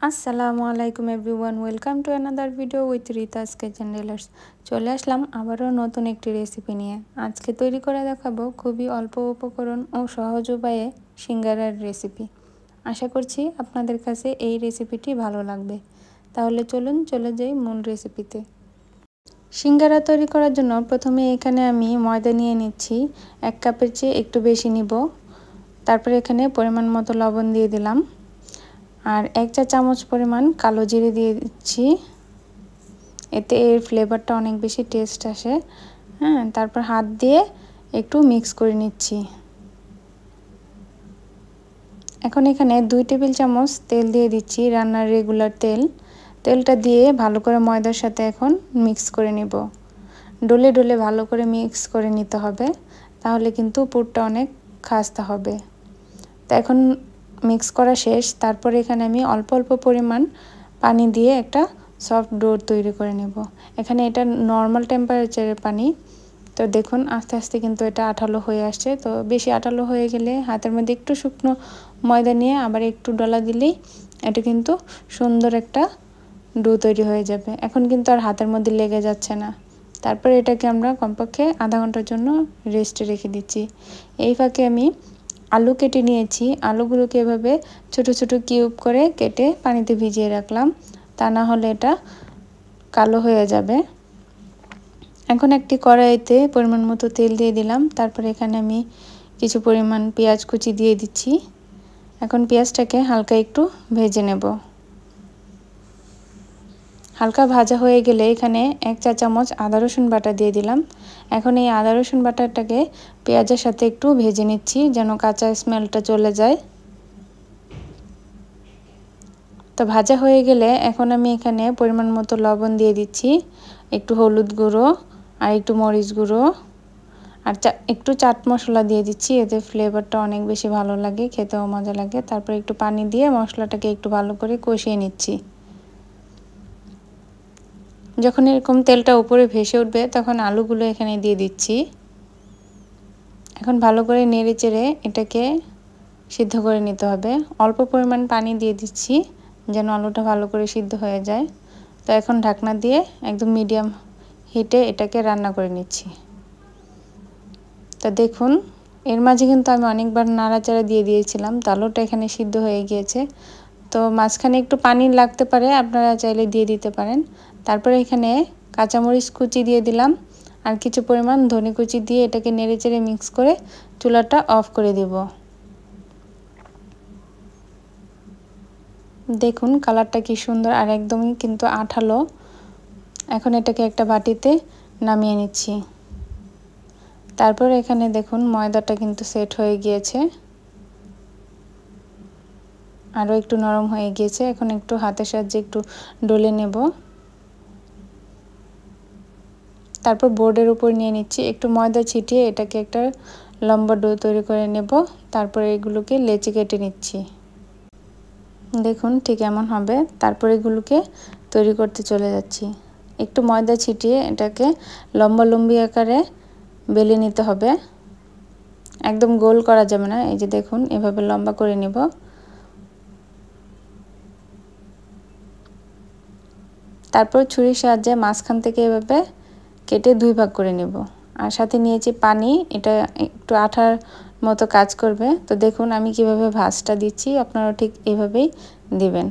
আসসালামু আলাইকুম everyone, welcome to another video with রিতাস kitchen tailors. চলে আসলাম আবারও নতুন একটি রেসিপি নিয়ে। আজকে তৈরি করে দেখাবো খুবই অল্প উপকরণ ও সহজ উপায়ে সিঙ্গারার রেসিপি। আশা করছি আপনাদের কাছে এই রেসিপিটি ভালো লাগবে। তাহলে চলুন চলে যাই মূল রেসিপিতে। সিঙ্গারা তৈরি করার জন্য প্রথমে এখানে আমি ময়দা নিয়ে নিচ্ছি। 1 কাপের চেয়ে একটু বেশি নিব। তারপরে এখানে পরিমাণ মতো লবণ দিয়ে দিলাম, আর 1 চা চামচ পরিমাণ কালো জিরে দিয়ে দিচ্ছি। এতে এর ফ্লেভারটা অনেক বেশি টেস্ট আসে। তারপর হাত দিয়ে একটু মিক্স করে নিচ্ছি। এখন এখানে 2 টেবিল চামচ তেল দিয়ে দিচ্ছি, রান্নার রেগুলার তেল। তেলটা দিয়ে ভালো করে ময়দার সাথে এখন মিক্স করে নেব। ডলে ডলে ভালো করে মিক্স করে নিতে হবে, তাহলে কিন্তু পুরটা অনেক খাস্তা হবে। তো এখন মিক্স করা শেষ। তারপরে এখানে আমি অল্প অল্প পরিমাণ পানি দিয়ে একটা সফট ডো তৈরি করে নেব। এখানে এটা নর্মাল টেম্পারেচারের পানি। তো দেখুন আস্তে আস্তে কিন্তু এটা আঠালো হয়ে আসছে। তো বেশি আঠালো হয়ে গেলে হাতের মধ্যে একটু শুকনো ময়দা নিয়ে আবার একটু ডলা দিলেই এটা কিন্তু সুন্দর একটা ডো তৈরি হয়ে যাবে। এখন কিন্তু আর হাতের মধ্যে লেগে যাচ্ছে না। তারপরে এটাকে আমরা কমপক্ষে আধা ঘন্টার জন্য রেস্টে রেখে দিচ্ছি। এই ফাঁকে আমি আলু কেটে নিয়েছি। আলুগুলোকে এভাবে ছোট ছোট কিউব করে কেটে পানিতে ভিজিয়ে রাখলাম, তা না হলে এটা কালো হয়ে যাবে। এখন একটি কড়াইতে পরিমাণ মতো তেল দিয়ে দিলাম। তারপরে এখানে আমি কিছু পরিমাণ পেঁয়াজ কুচি দিয়ে দিচ্ছি। এখন পেঁয়াজটাকে হালকা একটু ভেজে নেব। হালকা ভাজা হয়ে গেলে এখানে 1 চা চামচ আদা রসুন বাটা দিয়ে দিলাম। এখন এই আদা রসুন বাটাটাকে পেঁয়াজের সাথে একটু ভেজে নিচ্ছি, যেন কাঁচা স্মেলটা চলে যায়। তো ভাজা হয়ে গেলে এখন আমি এখানে পরিমাণ মতো লবণ দিয়ে দিচ্ছি, একটু হলুদ গুঁড়ো আর একটু মরিচ গুঁড়ো আর একটু চাট মশলা দিয়ে দিচ্ছি। এতে ফ্লেভারটা অনেক বেশি ভালো লাগে, খেতেও মজা লাগে। তারপর একটু পানি দিয়ে মশলাটাকে একটু ভালো করে কষিয়ে নিচ্ছি। যখন এরকম তেলটা উপরে ভেসে উঠবে তখন আলুগুলো এখানে দিয়ে দিচ্ছি। এখন ভালো করে নেড়ে চেড়ে এটাকে সিদ্ধ করে নিতে হবে। অল্প পরিমাণ পানি দিয়ে দিচ্ছি যেন আলুটা ভালো করে সিদ্ধ হয়ে যায়। তো এখন ঢাকনা দিয়ে একদম মিডিয়াম হিটে এটাকে রান্না করে নিচ্ছি। তো দেখুন এর মাঝে কিন্তু আমি অনেকবার নাড়াচাড়া দিয়ে দিয়েছিলাম, তো আলুটা এখানে সিদ্ধ হয়ে গিয়েছে। তো মাঝখানে একটু পানি লাগতে পারে, আপনারা চাইলে দিয়ে দিতে পারেন। তারপরে এখানে কাঁচামরিচ কুচি দিয়ে দিলাম আর কিছু পরিমাণ ধনে কুচি দিয়ে এটাকে নেড়েচেড়ে মিক্স করে চুলাটা অফ করে দেব। দেখুন কালারটা কি সুন্দর আর একদমই কিন্তু আঠালো। এখন এটাকে একটা বাটিতে নামিয়ে নিচ্ছি। তারপর এখানে দেখুন ময়দাটা কিন্তু সেট হয়ে গিয়েছে, আরও একটু নরম হয়ে গিয়েছে। এখন একটু হাতের সাহায্যে একটু ডলে নেব। তারপর বোর্ডের উপর নিয়ে নিচ্ছি, একটু ময়দা ছিটিয়ে এটাকে একটা লম্বা ডো তৈরি করে নেব। তারপরে এগুলোকে লেচি কেটে নিচ্ছি। দেখুন ঠিক এমন হবে। তারপর এগুলোকে তৈরি করতে চলে যাচ্ছি। একটু ময়দা ছিটিয়ে এটাকে লম্বা লম্বি আকারে বেলে নিতে হবে। একদম গোল করা যাবে না, এই যে দেখুন এভাবে লম্বা করে নিব। তারপর ছুরির সাহায্যে মাঝখান থেকে এভাবে কেটে 2 ভাগ করে নেব। আর সাথে নিয়েছি পানি, এটা একটু আঠার মতো কাজ করবে। তো দেখুন আমি কিভাবে ভাঁজটা দিচ্ছি, আপনারা ঠিক এভাবেই দিবেন।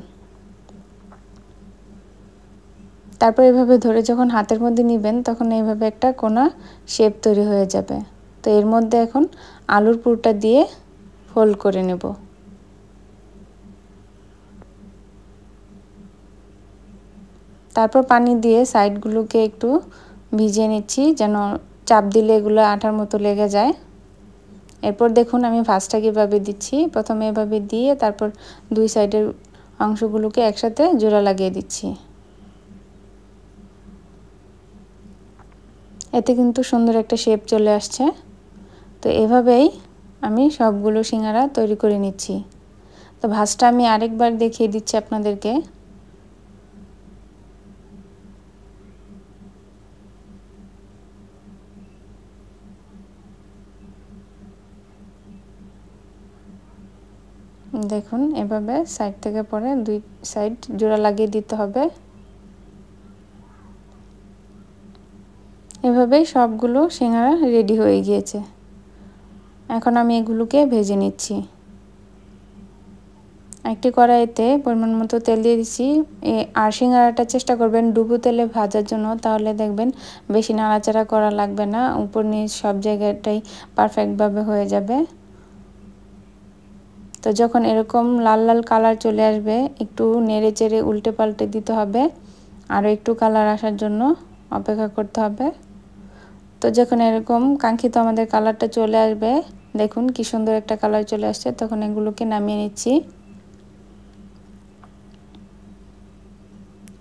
তারপর এভাবে ধরে যখন হাতের মধ্যে নেবেন তখন এইভাবে একটা কোনা শেপ তৈরি হয়ে যাবে। তো এর মধ্যে এখন আলুর পুরটা দিয়ে ফোল্ড করে নেব। তারপর পানি দিয়ে সাইডগুলোকে একটু ভিজিয়ে নিচ্ছি, যেন চাপ দিলে এগুলো আঠার মতো লেগে যায়। এরপর দেখুন আমি ভাঁজটা কীভাবে দিচ্ছি। প্রথমে এভাবে দিয়ে তারপর 2 সাইডের অংশগুলোকে একসাথে জোড়া লাগিয়ে দিচ্ছি। এতে কিন্তু সুন্দর একটা শেপ চলে আসছে। তো এভাবেই আমি সবগুলো সিঙ্গারা তৈরি করে নিচ্ছি। তো ভাঁজটা আমি আরেকবার দেখিয়ে দিচ্ছি আপনাদেরকে। দেখুন এভাবে সাইড থেকে পরে দুই সাইড জোড়া লাগিয়ে দিতে হবে। এভাবেই সবগুলো সিঙ্গারা রেডি হয়ে গিয়েছে। এখন আমি এগুলোকে ভেজে নিচ্ছি। একটি কড়াইতে পরিমাণ মতো তেল দিয়ে দিচ্ছি। আর সিঙ্গারাটা চেষ্টা করবেন ডুবো তেলে ভাজার জন্য, তাহলে দেখবেন বেশি নাড়াচাড়া করা লাগবে না, উপর নিচ সব জায়গাটাই পারফেক্টভাবে হয়ে যাবে। তো যখন এরকম লাল লাল কালার চলে আসবে একটু নেড়ে চেড়ে উল্টে পাল্টে দিতে হবে, আরও একটু কালার আসার জন্য অপেক্ষা করতে হবে। তো যখন এরকম কাঙ্ক্ষিত আমাদের কালারটা চলে আসবে, দেখুন কি সুন্দর একটা কালার চলে আসছে, তখন এগুলোকে নামিয়ে নিচ্ছি।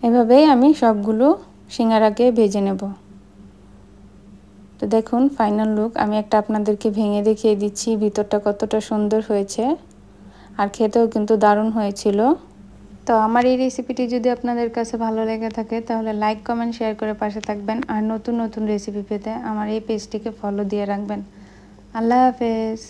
এভাবেই আমি সবগুলো সিঙ্গারাকে ভেজে নেব। তো দেখুন ফাইনাল লুক আমি একটা আপনাদেরকে ভেঙে দেখিয়ে দিচ্ছি ভিতরটা কতটা সুন্দর হয়েছে, আর খেতেও কিন্তু দারুণ হয়েছিল। তো আমার এই রেসিপিটি যদি আপনাদের কাছে ভালো লেগে থাকে তাহলে লাইক কমেন্ট শেয়ার করে পাশে থাকবেন, আর নতুন নতুন রেসিপি পেতে আমার এই পেজটিকে ফলো দিয়ে রাখবেন। আল্লাহ হাফেজ।